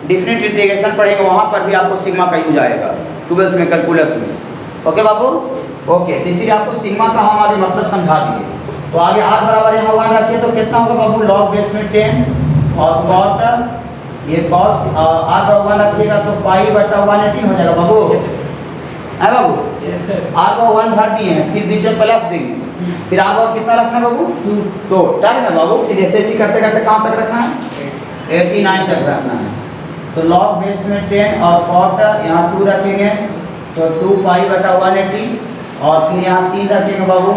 डिफरेंट इंटीग्रेशन पढ़ेंगे वहाँ पर भी आपको सिग्मा का यूज आएगा, 12th में कैलकुलस में। ओके बाबू, ओके। तो इसीलिए आपको सिग्मा का हम आगे मतलब समझा दिए। तो आगे r बराबर यहाँ 1 रखिए तो कितना होगा बाबू, लॉग बेस में 10, और कॉट ये कॉट r बराबर 1 रखिएगा तो पाई बटा 180 हो जाएगा बाबू, है बाबू। r को 1 धर दिए हैं, फिर बीच में प्लस देंगे, फिर r को कितना रखना है बाबू, 2 टर्म है बाबू। फिर ऐसे ऐसे करते करते कहाँ तक रखना है, 89 तक रखना है। तो लॉग बेस में 10 और कॉट यहाँ 2 रखेंगे तो 2 पाई बटा 180, और फिर यहाँ 3 रखेंगे बाबू,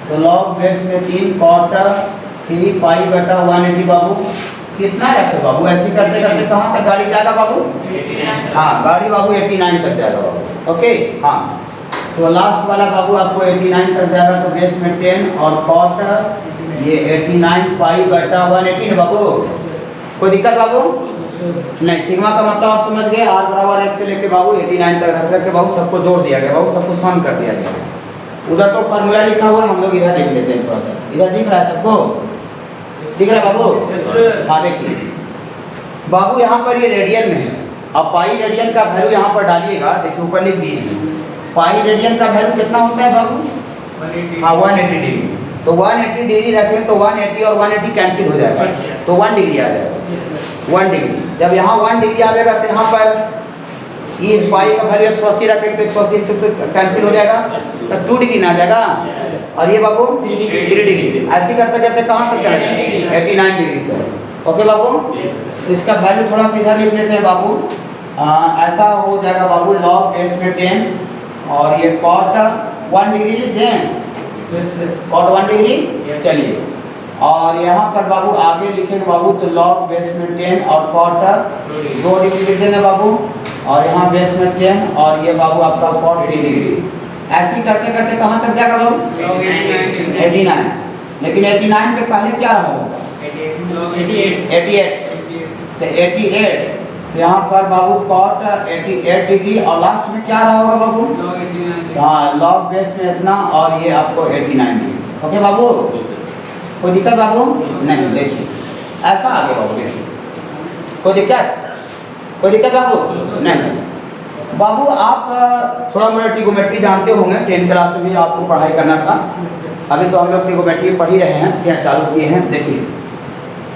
तो लॉग बेस में 3 कॉट 3 पाई बटा 180 बाबू। कितना रखे बाबू, ऐसे करते करते कहाँ तक गाड़ी जाएगा बाबू, हाँ गाड़ी बाबू 89 तक जाएगा बाबू। ओके हाँ, तो लास्ट वाला बाबू आपको 89 तक जाएगा, तो बेस में 10 और कॉट ये 89 पाई बटा 180 बाबू। कोई दिक्कत बाबू, नहीं, सिग्मा का मतलब आप समझ गए, r बराबर 1 से लेके बाबू 89 तक रख के बाबू सबको जोड़ दिया गया, बाबू सबको सम कर दिया गया। उधर तो फार्मूला लिखा हुआ है, हम लोग इधर देख लेते हैं थोड़ा सा। इधर दिख रहा है सबको? दिख रहा है बाबू? हाँ देखिए बाबू, यहाँ पर ये रेडियन में है। अब पाई रेडियन का वैल्यू यहाँ पर डालिएगा, देखिए ऊपर लिख दिए हैं। पाई रेडियन का वैल्यू कितना होता है बाबू? हाँ 180 डिग्री। तो 180 डिग्री रखें तो 180 और 180 कैंसिल हो जाएगा, तो 1 डिग्री आ जाएगा। 1 डिग्री, जब यहाँ 1 डिग्री आएगा तो यहाँ पर ये पाई का वैल्यू 180 रखेंगे तो 180 से कैंसिल हो जाएगा, तो 2 डिग्री ना आ जाएगा। और ये बाबू 3 डिग्री। ऐसे करते करते कहाँ तक चलेगा? 89 डिग्री तक। ओके बाबू, तो इसका वैल्यू थोड़ा सा इधर लिख लेते हैं बाबू। ऐसा हो जाएगा बाबू, लॉग बेस में 10 और ये कॉट 1 डिग्री लिख दें, कॉट 1 डिग्री। चलिए, और यहाँ पर बाबू आगे लिखेंगे बाबू, तो लॉग बेस में 10 और कॉट 2 डिग्री लिख देना बाबू, और यहाँ बेस में 10 और ये बाबू आपका कॉट 3 डिग्री। ऐसे करते करते कहाँ तक जाएगा बाबू? 89। लेकिन 89 के पहले क्या रहा होगा? 88। तो 88, तो यहाँ पर बाबू कॉट 88 डिग्री और लास्ट में क्या रहा होगा बाबू? हाँ, लॉग बेस में इतना और ये आपको 89 डिग्री। ओके बाबू, कोई दिक्कत बाबू? नहीं। देखिए ऐसा आगे बाबू, देखिए कोई दिक्कत? कोई दिक्कत बाबू? नहीं। बाबू आप थोड़ा मोड़ा ट्रिगोमेट्री जानते होंगे, 10th क्लास में भी आपको पढ़ाई करना था। अभी तो हम लोग ट्रिगोमेट्री पढ़ ही रहे हैं, क्या चालू किए हैं। देखिए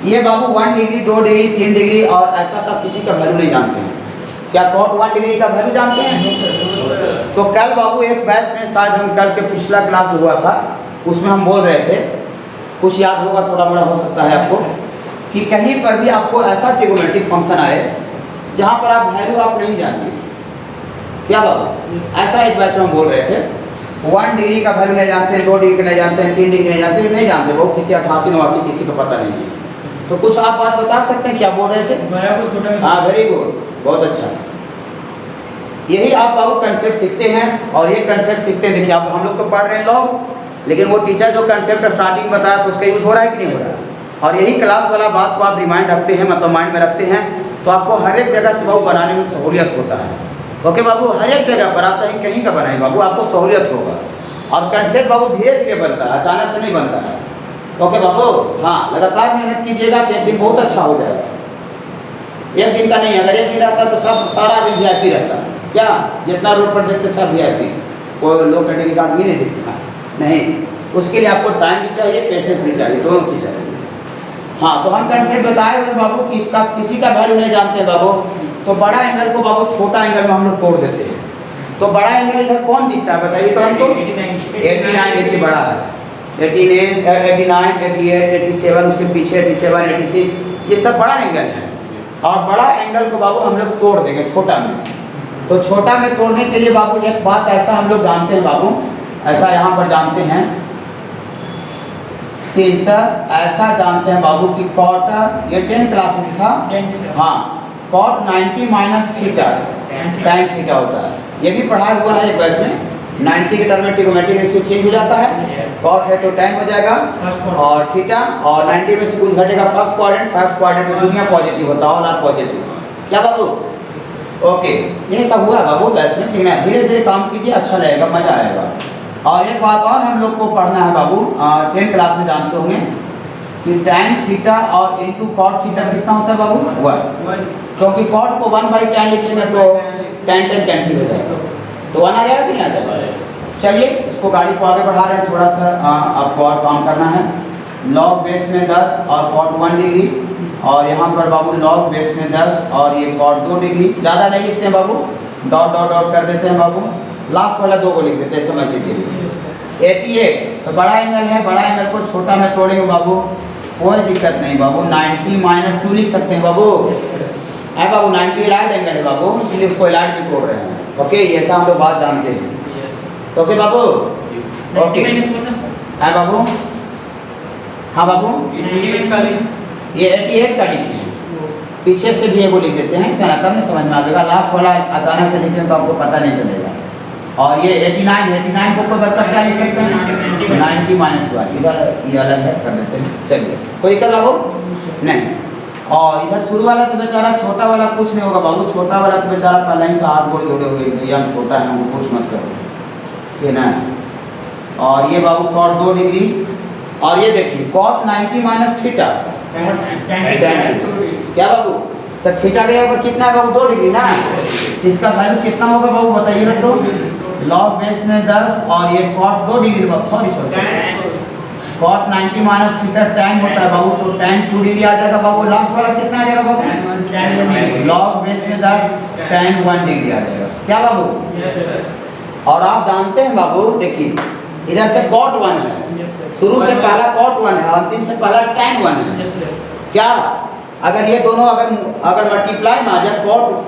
ये बाबू 1 डिग्री 2 डिग्री 3 डिग्री और ऐसा तक किसी का वैल्यू नहीं जानते हैं। क्या कॉट 1 डिग्री का वैल्यू जानते हैं? तो कल बाबू एक बैच में, शायद हम कल के पिछला क्लास हुआ था, उसमें हम बोल रहे थे, कुछ याद होगा, थोड़ा बड़ा हो सकता है आपको, कि कहीं पर भी आपको ऐसा ट्रिगोमेट्रिक फंक्शन आए जहाँ पर आप वैल्यू आप नहीं जानते। क्या बाबू? ऐसा एक बैच में हम बोल रहे थे, 1 डिग्री का वैल्यू नहीं जानते हैं, 2 डिग्री नहीं जानते हैं, 3 डिग्री नहीं जानते, नहीं जानते वो किसी 88 89 किसी को पता नहीं है। तो कुछ आप बात बता सकते हैं क्या बोल रहे थे? हाँ वेरी गुड, बहुत अच्छा। यही आप बाबू कंसेप्ट सीखते हैं, और ये कंसेप्ट सीखते हैं। देखिए आप, हम लोग तो पढ़ रहे हैं लॉग, लेकिन वो टीचर जो कंसेप्ट स्टार्टिंग बताया तो उसका यूज हो रहा है कि नहीं हो रहा है? और यही क्लास वाला बात को आप रिमाइंड रखते हैं, मतलब माइंड में रखते हैं, तो आपको हर एक जगह से बाबू बनाने में सहूलियत होता है। ओके बाबू, हर एक जगह बनाता है, कहीं का बनाए बाबू आपको सहूलियत होगा। और कंसेप्ट बाबू धीरे धीरे बनता है, अचानक से नहीं बनता है। ओके बाबू, हाँ लगातार मेहनत कीजिएगा तो एक दिन बहुत अच्छा हो जाएगा। एक दिन का नहीं, अगर एक दिन रहता तो सब सारा दिन VIP रहता है। क्या जितना रोड पर देखते सब VIP, कोई लो कैटेगरी का आदमी नहीं दिखता नहीं। उसके लिए आपको टाइम भी चाहिए, पेशेंस भी चाहिए, दोनों चीज़ चाहिए। हाँ, तो हम कंसेप्ट बताए हुए बाबू कि इसका किसी का वैल्यू नहीं जानते हैं बाबू, तो बड़ा एंगल को बाबू छोटा एंगल में हम लोग तोड़ देते हैं। तो बड़ा एंगल इधर कौन दिखता है बताइए तो हमको? 89 देखिए बड़ा है, 89, 88, 87, उसके पीछे 87, 86, ये सब बड़ा एंगल है। और बड़ा एंगल को बाबू हम लोग तोड़ देंगे छोटा में। तो छोटा में तोड़ने के लिए बाबू एक बात ऐसा हम लोग जानते हैं बाबू, ऐसा यहाँ पर जानते हैं, ऐसा जानते हैं बाबू कि कॉट, ये 10 क्लास में था, हाँ, cot 90 minus theta tan theta होता है। ये भी पढ़ाया हुआ है एक बैच में। 90 के टर्म में ट्रिगोमेट्रिक रेशियो चेंज हो जाता है, कॉट है तो tan हो जाएगा और थीटा, और 90 में से कुछ घटेगा फर्स्ट क्वाड्रेंट में दुनिया पॉजिटिव होता है, ऑल आर पॉजिटिव। क्या बाबू? ओके, ये सब हुआ बाबू बैच में, ठीक है। धीरे धीरे काम कीजिए, अच्छा लगेगा, मजा आएगा। और एक बात और हम लोग को पढ़ना है बाबू, 10 क्लास में जानते होंगे कि tan थीटा और इंटू कॉट थीटा कितना होता है बाबू? 1। क्योंकि कॉट को 1/tan लिखेंगे तो tan कैंसिल हो जाएगा, तो 1 आ जाएगा कि नहीं आ जाएगा? चलिए इसको गाड़ी को आगे बढ़ा रहे हैं, थोड़ा सा आपको और काम करना है। लॉग बेस में 10 और कॉट 1 डिग्री, और यहाँ पर बाबू लॉग बेस में 10 और ये कॉट 2 डिग्री। ज़्यादा नहीं लिखते हैं बाबू, डॉट डॉट डॉट कर देते हैं बाबू, लास्ट वाला 2 को लिख देते हैं समझने के लिए। 88 तो बड़ा एंगल है, बड़ा एंगल को छोटा में तोड़ेंगे बाबू, कोई दिक्कत नहीं बाबू। 90 माइनस 2 लिख सकते हैं बाबू, है बाबू, 90 लाइट एंगल है बाबू, इसलिए उसको लाइट भी तोड़ रहे हैं। ओके, ये ऐसा हम लोग बात जानते हैं। ओके बाबू, ओके है बाबू, हाँ बाबू, ये 88 का लिखे हैं, पीछे से भी एगो लिख देते हैं, तब में समझ में आएगा। लास्ट वाला अचानक से लिखें तो आपको पता नहीं चलेगा। और ये 89 को कोई बच्चा क्या लिख सकते हैं? 90 माइनस 1, इधर ये अलग है, कर देते हैं। चलिए कोई दिक्कत बाबू? नहीं। और इधर शुरू वाला तो बेचारा छोटा वाला कुछ नहीं होगा बाबू, छोटा वाला तो बेचारा पहले ही से हाथ गोड़ जोड़े हुए भैया हम छोटा है हमको कुछ मत करो, ठीक है ना। और ये बाबू cot 2 डिग्री, और ये देखिए cot 90 माइनस थीटा, क्या बाबू, तो थीटा के ऊपर कितना है बाबू 2 डिग्री ना, इसका वैल्यू कितना होगा बाबू बताइएगा तो, log बेस में 10 और ये cot 2 degree sorry cot 90 minus theta tan होता है बाबू, तो tan 2 डिग्री आ जाएगा बाबू। लास्ट वाला कितना आ जाएगा बाबू, log बेस में 10 tan 1 डिग्री आ जाएगा, क्या बाबू। और आप जानते हैं बाबू देखिए इधर से cot 1 है, शुरू से पहला cot 1 है, अंतिम से पहला tan 1 है, क्या अगर ये दोनों अगर मल्टीप्लाई में आ जाए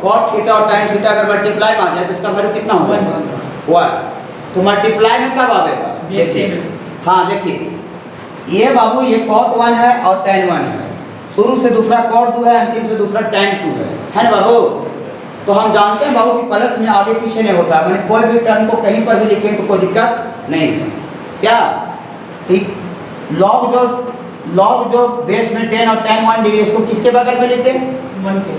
cot थीटा और tan थीटा अगर मल्टीप्लाई में आ जाए तो इसका वैल्यू कितना होगा 1, तो मल्टीप्लाई में कब आएगा देखिए, हाँ देखिए ये बाबू ये cot 1 है और tan 1 है, शुरू से दूसरा cot 2 है, अंतिम से दूसरा tan 2 है ना बाबू। तो हम जानते हैं बाबू कि प्लस में आगे पीछे नहीं होता, मैंने कोई भी टर्म को कहीं पर भी लिखें तो कोई दिक्कत नहीं है, क्या ठीक। log जो बेस में 10 और tan 1 डिग्री, इसको किसके बगल में लिखते हैं, 1 के,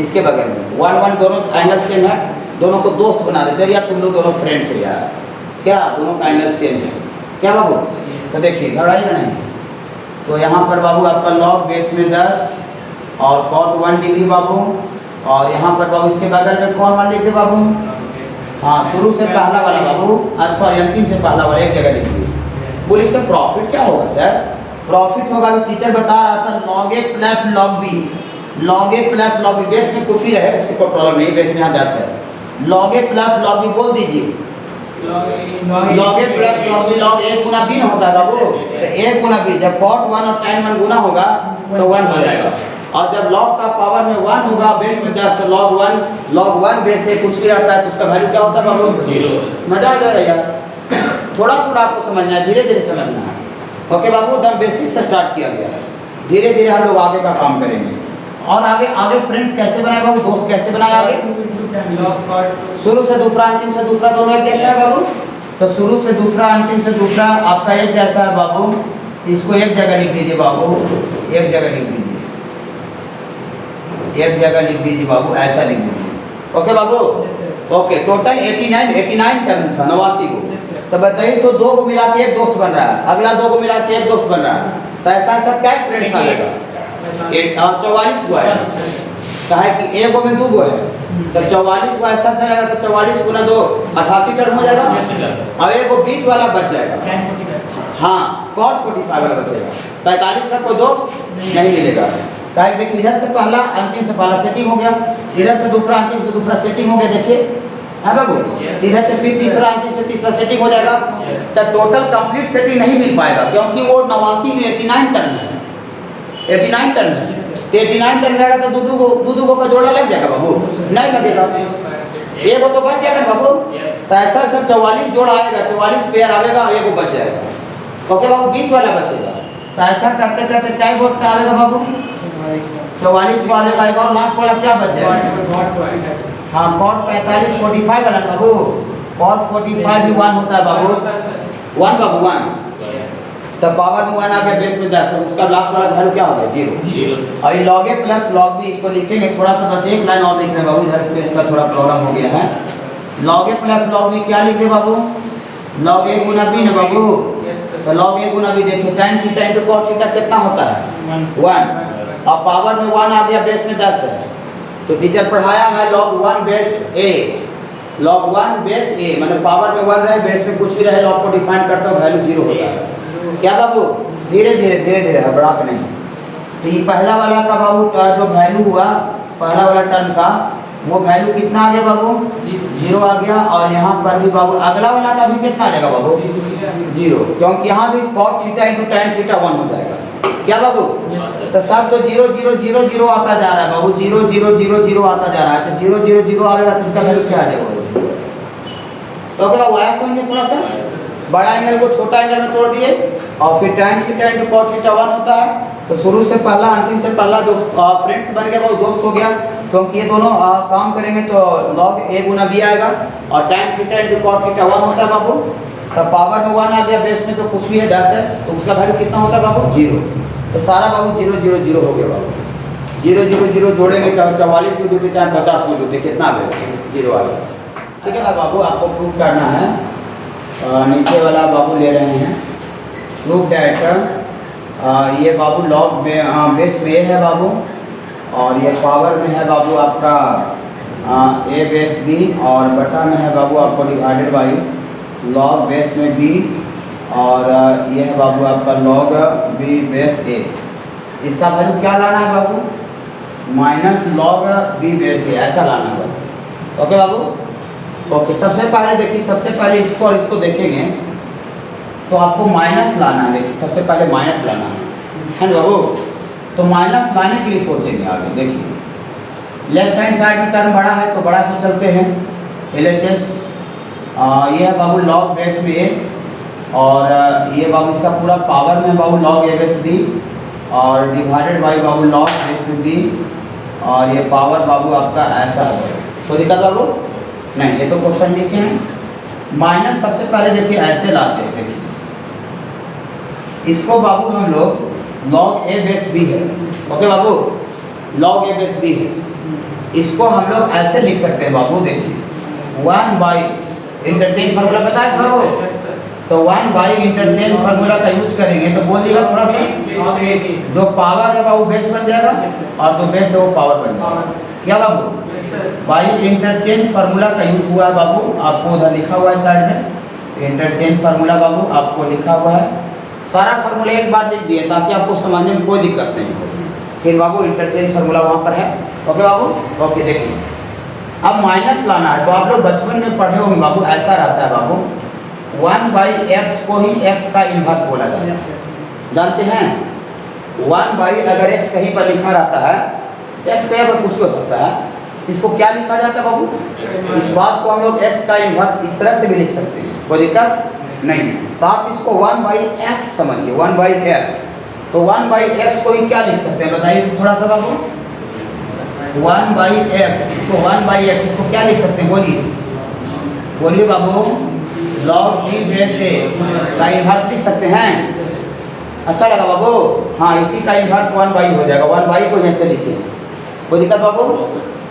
इसके बगल में 1 दोनों एंगल सेम है, दोनों को दोस्त बना देते हैं, या तुम लोग दोनों फ्रेंड्स है यार, क्या दोनों का एंगल सेम है, क्या बाबू। तो देखिए लड़ाई बनाई, तो यहाँ पर बाबू आपका log बेस में 10 और cot 1 डिग्री बाबू, और यहाँ पर बाबू इसके बगल में कौन मान लिखते बाबू, हाँ शुरू से पहला वाला बाबू, सॉरी अंतिम से पहला वाला एक जगह लिख दिए। बोलिए सर प्रॉफिट क्या होगा सर, प्रॉफिट होगा अभी टीचर बता रहा था log a plus log b, log a plus log b, base में कुछ ही रहे उससे कोई प्रॉब्लम नहीं, बेस में यहाँ 10 है, log a plus log b बोल दीजिए, log a plus log b, log a Guna b होता है बाबू, तो a गुना b, जब cot 1 और tan 1 गुना होगा तो 1 हो जाएगा, और जब log का पावर में 1 होगा बेस में 10 तो log 1 बेस से कुछ भी रहता है तो उसका वैल्यू क्या होता है बाबू 0। मजा आ जाएगा यार, थोड़ा थोड़ा आपको समझना है, धीरे धीरे समझना है, ओके बाबू। द बेसिक से स्टार्ट किया गया है, धीरे धीरे हम लोग आगे का काम करेंगे। और आगे फ्रेंड्स कैसे बनाए बाबू, दोस्त कैसे बनाए आगे, शुरू से दूसरा अंतिम से दूसरा दोनों एक जैसा है बाबू, तो शुरू से दूसरा अंतिम से दूसरा आपका एक जैसा है बाबू, इसको एक जगह लिख दीजिए बाबू, एक जगह लिख दीजिए, एक जगह लिख दीजिए बाबू, ऐसा लिख दीजिए, ओके बाबू। ओके टोटल 89 टर्न था 89 को, तो बताइए तो 2 को मिला के एक दोस्त बन रहा है, अगला 2 को मिला के एक दोस्त बन रहा है, तो ऐसा क्या फ्रेंड्स आएगा 44 को है, कहा कि एक में 2 है तो 44 को ऐसा चलेगा, तो 44 गुना 2 88 टर्न हो जाएगा, अब एक वो बीच वाला बच जाएगा, हाँ cot 45 वाला बचेगा, 45 का कोई दोस्त नहीं मिलेगा, देखिए इधर से पहला अंतिम से पहला सेटिंग हो गया, इधर से दूसरा अंतिम से दूसरा सेटिंग हो गया, देखिए है बाबू, इधर से फिर तीसरा अंतिम से तीसरा सेटिंग हो जाएगा, तो टोटल कंप्लीट सेटिंग नहीं मिल पाएगा क्योंकि वो 89 में 89 टर्न है, 89 टर्न है, तो 89 टर्न रहेगा तो दो का जोड़ा लग जाएगा बाबू, नहीं लगेगा, एक तो बच जाएगा बाबू, तो ऐसा सब 44 जोड़ा आएगा, 44 पेयर आएगा, एक बच जाएगा, ओके बाबू, बीच वाला बचेगा, तो ऐसा करते करते क्या वोट आएगा बाबू 44 वाले का एक और लास्ट वाला क्या बच जाएगा, हाँ cot 45 45 वाला बाबू, cot 45 भी 1 होता है बाबू, 1 बाबू 1, तो पावर में 1 आ गया बेस में 10, तो उसका लास्ट वाला वैल्यू क्या होगा 0। और ये log a plus log b इसको लिखेंगे, थोड़ा सा बस एक लाइन और लिख रहे हैं बाबू, इधर स्पेस का थोड़ा प्रॉब्लम हो गया है, log a plus log b क्या लिखे बाबू, log a गुना b ना बाबू, तो log a गुना b देखिए tan theta into cot theta कितना होता है 1, अब पावर में 1 आ गया बेस में 10 है, तो टीचर पढ़ाया है log 1 base a, log 1 base a मतलब पावर में 1 रहे बेस में कुछ भी रहे, log को डिफाइन करते हो वैल्यू 0 होता है, क्या बाबू धीरे धीरे बड़ा के नहीं। तो ये पहला वाला का बाबू जो वैल्यू हुआ पहला वाला टर्म का वो वैल्यू कितना आ गया बाबू 0 आ गया, और यहाँ पर भी बाबू अगला वाला का भी कितना आ जाएगा बाबू 0, क्योंकि यहाँ भी cot theta into tan theta 1 हो जाएगा, क्या बाबू, तो सब तो 0 0 0 0 आता जा रहा है बाबू, 0 0 0 0 आता जा रहा है, तो 0 0 0 आएगा तो इसका वैल्यू क्या आ जाएगा, तो अगला वाया समझे थोड़ा सा, बड़ा एंगल को छोटा एंगल में तोड़ दिए, और फिर tan theta into cot theta 1 होता है, तो शुरू से पहला अंतिम से पहला दोस्त फ्रेंड्स बन गया, वो दोस्त हो गया, क्योंकि ये दोनों काम करेंगे तो log a गुना b आएगा, और tan theta into cot theta 1 होता है बाबू, तो पावर में 1 आ गया बेस में तो कुछ भी है 10 है, तो उसका वैल्यू कितना होता है बाबू 0, तो सारा बाबू 0 0 0 हो गया बाबू। जीरो जीरो जीरो जोड़ेंगे, चाहे 44 यूनिट होते चाहे 50 यूनिट होते, कितना आएगा जीरो वाला। ठीक है ना बाबू, आपको प्रूफ करना है। नीचे वाला बाबू ले रहे हैं प्रूफ डायरेक्टर। ये बाबू लॉग बेस में ए है बाबू, और ये पावर में है बाबू आपका ए बेस बी, और बटा में है बाबू आपको डिवाइडेड बाई लॉग बेस में बी, और ये है बाबू आपका लॉग बी बेस ए। इसका वैल्यू क्या लाना है बाबू, माइनस लॉग बी बेस ए, ऐसा लाना है बाबू। ओके बाबू, ओके। सबसे पहले देखिए, सबसे पहले इसको और इसको देखेंगे तो आपको माइनस लाना है। देखिए सबसे पहले माइनस लाना है ना बाबू, तो माइनस लाने के लिए सोचेंगे आगे। देखिए लेफ्ट हैंड साइड में टर्म बड़ा है तो बड़ा से चलते हैं, LHS। ये है बाबू लॉग बेस में ए, और ये बाबू इसका पूरा पावर में बाबू लॉग ए बेस बी, और divided by Babu log base में बी, और ये पावर बाबू आपका ऐसा है। तो दिक्कत बाबू नहीं, ये तो क्वेश्चन लिखे हैं। माइनस सबसे पहले देखिए ऐसे लाते हैं। देखिए इसको बाबू हम लोग लॉग ए बेस बी है, ओके बाबू, लॉग ए बेस बी है, इसको हम लोग ऐसे लिख सकते हैं बाबू। देखिए 1 बाई इंटरचेंज फार्मूला पता है बाबू, तो 1 बाई इंटरचेंज फार्मूला का यूज करेंगे तो बोलिएगा थोड़ा सा, जो पावर है बाबू बेस बन जाएगा, और जो बेस है वो पावर बन जाएगा। क्या बाबू, बाई इंटरचेंज फार्मूला का यूज हुआ है बाबू, आपको उधर लिखा हुआ है साइड में इंटरचेंज फार्मूला बाबू, आपको लिखा हुआ है। सारा फार्मूला एक बार लिख दिए ताकि आपको समझने में कोई दिक्कत नहीं हो। फिर बाबू इंटरचेंज फार्मूला वहाँ पर है, ओके बाबू, ओके। देखिए अब माइनस लाना है, तो आप लोग बचपन में पढ़े होंगे बाबू, ऐसा रहता है बाबू, 1 बाई एक्स को ही x का इन्वर्स बोला जाता है, जानते हैं। 1 बाई अगर x कहीं पर लिखा रहता है, x कहीं पर कुछ हो सकता है, इसको क्या लिखा जाता है बाबू, इस बात को हम लोग x का इन्वर्स इस तरह से भी लिख सकते हैं, कोई दिक्कत नहीं। तो आप इसको 1 बाई एक्स समझिए, 1 बाई एक्स। तो 1 बाई एक्स को ही क्या लिख सकते हैं बताइए तो थोड़ा सा बाबू, 1 बाई एक्स, इसको 1 बाई एक्स इसको क्या लिख सकते हैं, बोलिए बोलिए बाबू, लॉग जी बेस ए का इन्वर्स लिख सकते हैं। अच्छा लगा बाबू, हाँ इसी का इन्वर्स 1 बाई हो जाएगा, 1 बाई को ऐसे लिखिए, कोई दिक्कत बाबू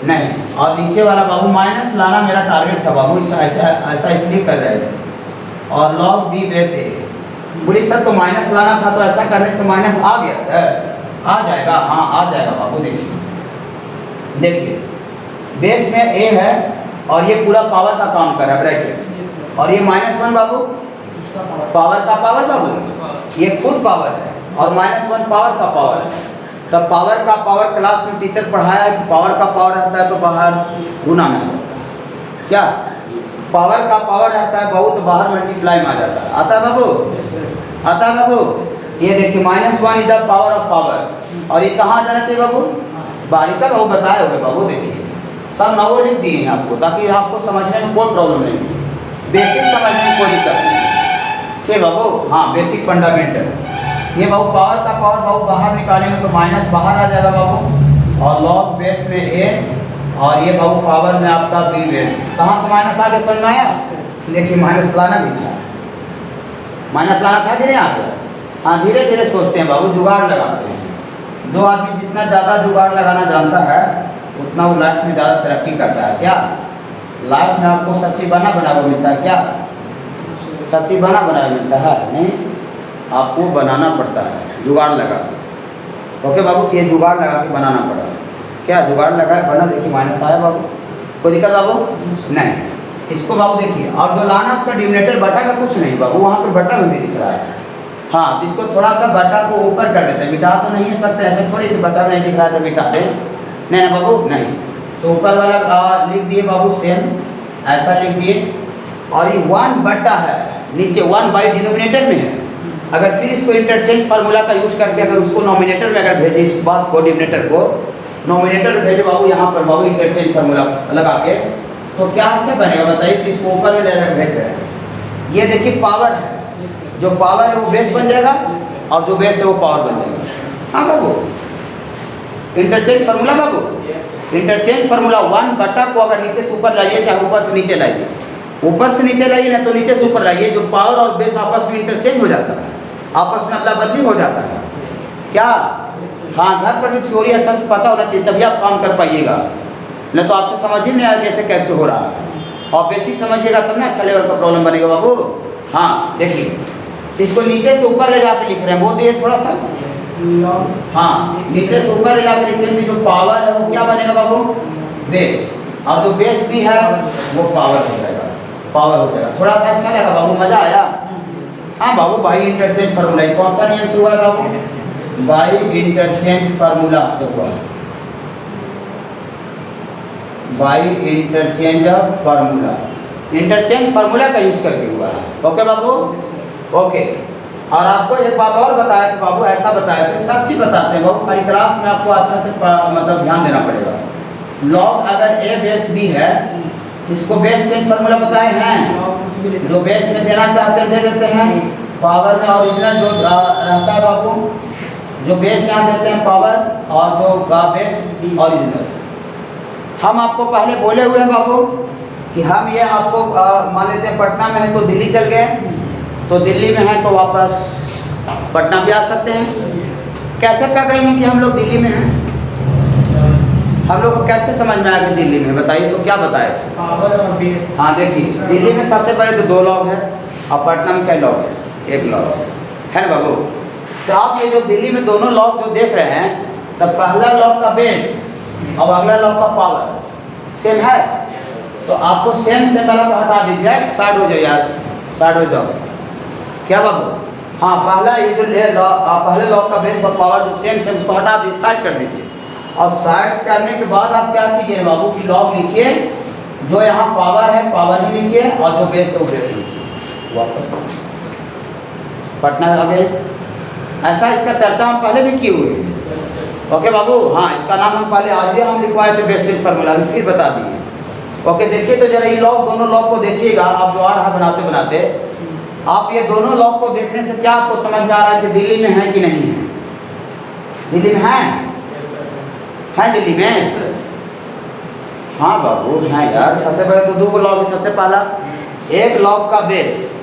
नहीं। और नीचे वाला बाबू माइनस लाना मेरा टारगेट था बाबू, ऐसा ऐसा इसलिए कर रहे थे। और लॉग बी बेस ए, बोली सर तो माइनस लाना था, तो ऐसा करने से माइनस आ गया सर, आ जाएगा, हाँ आ जाएगा बाबू। देखिए देखिए बेस में ए है, और ये पूरा पावर का काम कर रहा है ब्रैकेट, और ये -1 बाबू पावर का पावर बाबू, ये खुद पावर है, और -1 पावर का पावर है। तब पावर का पावर क्लास में टीचर पढ़ाया है, पावर का पावर रहता है तो बाहर गुना में आ जाता है, क्या पावर का पावर रहता है बहुत, बाहर मल्टीप्लाई में आ जाता है, आता है बाबू, आता है बाबू। ये देखिए -1 is the power of power, और ये कहाँ जाना चाहिए बाबू, बारीका बाबू बताए हुए बाबू। देखिए सब नवो लिख दिए हैं आपको, ताकि आपको समझने में कोई प्रॉब्लम नहीं, बेसिक समझने में कोई दिक्कत नहीं, ठीक बाबू, हाँ बेसिक फंडामेंटल। ये बाबू पावर का पावर बाबू बाहर निकालेंगे तो माइनस बाहर आ जाएगा बाबू, और लॉग बेस में ए, और ये बाबू पावर में आपका बी बेस। कहाँ से माइनस आगे समझ में आया, देखिए माइनस लाना भी था, माइनस लाना था कि नहीं आ गया। हाँ धीरे धीरे सोचते हैं बाबू, जुगाड़ लगाते हैं। जो आदमी जितना ज़्यादा जुगाड़ लगाना जानता है उतना वो लाइफ में ज़्यादा तरक्की करता है। क्या लाइफ में आपको सब चीज़ बना बना हुआ मिलता है, क्या सब चीज़ बना बना मिलता है नहीं, आपको बनाना पड़ता है जुगाड़ लगा के। ओके बाबू, ये जुगाड़ लगा के बनाना पड़ा, क्या जुगाड़ लगा बना। देखिए माइनस आया बाबू, कोई दिक्कत बाबू नहीं। इसको बाबू देखिए, और जो लाना उसका डिनोमिनेटर बटा का कुछ नहीं बाबू, वहाँ पर बटा में भी दिख रहा है। हाँ तो इसको थोड़ा सा बटा को ऊपर कर देते हैं, मिटा तो नहीं है सकते ऐसे थोड़ी कि बटा नहीं दिख रहा है तो मिटा दे, नहीं ना बाबू नहीं। तो ऊपर वाला लिख दिए बाबू सेम, ऐसा लिख दिए, और ये 1 बटा है, नीचे 1 बाई डिनोमिनेटर में है। अगर फिर इसको इंटरचेंज फार्मूला का यूज करके अगर उसको नॉमिनेटर में अगर भेजे, इस बात को डिनोमिनेटर को नॉमिनेटर भेजे बाबू, यहाँ पर बाबू इंटरचेंज फार्मूला लगा के, तो क्या से बनेगा बताइए। तो इसको ऊपर में ले जाकर भेज रहे हैं, ये देखिए पावर है, जो पावर है वो बेस बन जाएगा, और जो बेस है वो पावर बन जाएगा। हाँ बाबू इंटरचेंज फार्मूला बाबू, इंटरचेंज फार्मूला 1 बटा को अगर नीचे से ऊपर लाइए चाहे ऊपर से नीचे लाइए, ऊपर से नीचे लाइए ना तो नीचे से ऊपर लाइए, जो पावर और बेस आपस में इंटरचेंज हो जाता है, आपस में अदला बदली हो जाता है, क्या हाँ, घर पर भी थ्योरी अच्छा से पता होना चाहिए, तभी आप काम कर पाइएगा, नहीं तो आपसे समझ ही नहीं आया कैसे कैसे हो रहा है। और बेसिक समझिएगा तब ना अच्छा लेवल का प्रॉब्लम बनेगा बाबू। हाँ देखिए, इसको नीचे से ऊपर ले जाके लिख रहे हैं, बोल दिए थोड़ा सा। log हाँ, नीचे से ऊपर ले जाके लिखेंगे, जो पावर है वो क्या बनेगा बाबू? बेस। और जो बेस भी है वो पावर हो जाएगा, पावर हो जाएगा। थोड़ा सा अच्छा लगा बाबू, मजा आया? हाँ बाबू, बाई इंटरचेंज फार्मूला, कौन सा नियम से हुआ है बाबू? बाई इंटरचेंज फार्मूला से हुआ है, by interchange formula, interchange formula का यूज करके हुआ है। ओके बाबू, ओके। और आपको एक बात और बताया था बाबू, ऐसा बताया था, सब चीज बताते हैं बाबू, खाली क्लास में आपको अच्छा से मतलब ध्यान देना पड़ेगा। लॉग अगर ए बेस बी है, इसको बेस चेंज फार्मूला बताए हैं, जो बेस में देना चाहते हैं दे देते हैं, पावर में ओरिजिनल जो रहता है बाबू, जो बेस यहाँ देते हैं पावर, और जो बेस ओरिजिनल। हम आपको पहले बोले हुए हैं बाबू कि हम ये आपको मान लेते हैं पटना में है तो दिल्ली चल गए, तो दिल्ली में है तो वापस पटना भी आ सकते हैं। कैसे पकड़ेंगे कि हम लोग दिल्ली में हैं? हम लोग को कैसे समझ में आएगा दिल्ली में, बताइए तो क्या बताए थे? पावर और बेस। हाँ देखिए, दिल्ली में सबसे पहले तो 2 लॉग है, और पटना में क्या लॉग है? 1 लॉग है ना बाबू। तो आप ये जो दिल्ली में दोनों लॉग जो देख रहे हैं, तो पहला लॉग का बेस और अगला लॉग का पावर सेम है, तो आपको सेम वाला को हटा दीजिए, साइड हो जाओ यार, साइड हो जाओ। क्या बाबू? हाँ, पहला ये जो पहले लॉग का बेस और पावर जो सेम उसको हटा दीजिए, साइड कर दीजिए। और साइड करने के बाद आप क्या कीजिए बाबू कि लॉग लिखिए, जो यहाँ पावर है पावर ही लिखिए, और जो बेस है वो बेस लिखिए। वापस पटना आ गए। ऐसा इसका चर्चा हम पहले भी किए हुए हैं। ओके बाबू, हाँ, इसका नाम हम पहले आज ही हम लिखवाए थे, बेस चेंज फार्मूला, फिर बता दिए। ओके, देखिए तो जरा ये लॉग, दोनों लॉग को देखिएगा आप, जो आ रहा बनाते बनाते आप ये दोनों लॉग को देखने से क्या आपको समझ में आ रहा है कि दिल्ली में है कि नहीं है? दिल्ली में है दिल्ली में? हाँ बाबू, है यार। सबसे पहले तो 2 लॉग है। सबसे पहला एक लॉग का बेस